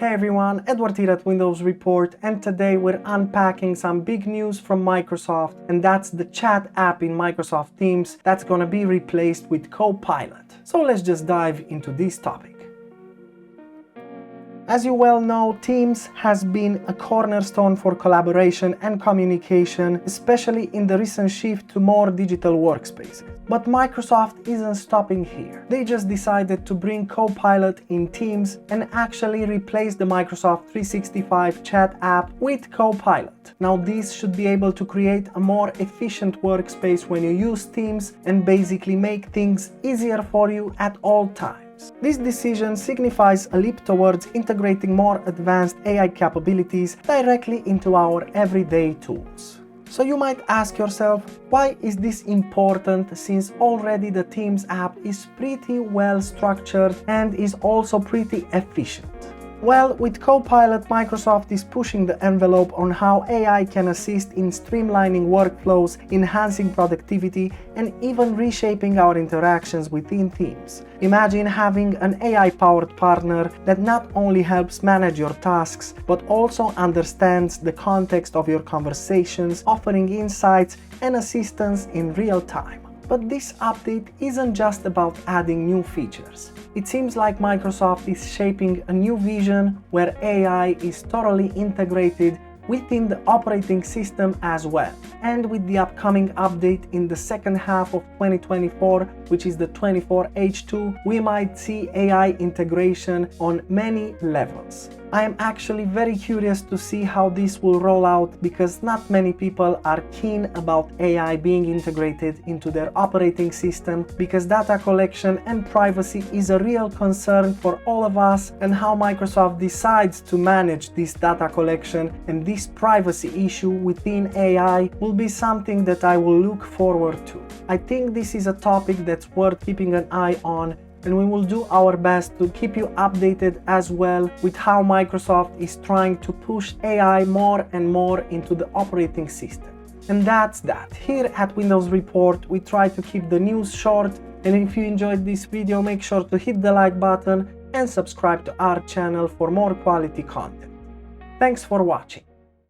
Hey everyone, Edward here at Windows Report, and today we're unpacking some big news from Microsoft, and that's the chat app in Microsoft Teams that's gonna be replaced with Copilot. So let's just dive into this topic. As you well know, Teams has been a cornerstone for collaboration and communication, especially in the recent shift to more digital workspaces. But Microsoft isn't stopping here. They just decided to bring Copilot in Teams and actually replace the Microsoft 365 chat app with Copilot. Now this should be able to create a more efficient workspace when you use Teams and basically make things easier for you at all times. This decision signifies a leap towards integrating more advanced AI capabilities directly into our everyday tools. So you might ask yourself, why is this important since already the Teams app is pretty well structured and is also pretty efficient? Well, with Copilot, Microsoft is pushing the envelope on how AI can assist in streamlining workflows, enhancing productivity, and even reshaping our interactions within Teams. Imagine having an AI-powered partner that not only helps manage your tasks, but also understands the context of your conversations, offering insights and assistance in real time. But this update isn't just about adding new features. It seems like Microsoft is shaping a new vision where AI is thoroughly integrated within the operating system as well. And with the upcoming update in the second half of 2024, which is the 24H2, we might see AI integration on many levels. I am actually very curious to see how this will roll out because not many people are keen about AI being integrated into their operating system because data collection and privacy is a real concern for all of us, and how Microsoft decides to manage this data collection and this privacy issue within AI will be something that I will look forward to. I think this is a topic that's worth keeping an eye on, and we will do our best to keep you updated as well with how Microsoft is trying to push AI more and more into the operating system. And that's that. Here at Windows Report, we try to keep the news short, and if you enjoyed this video, make sure to hit the like button and subscribe to our channel for more quality content. Thanks for watching.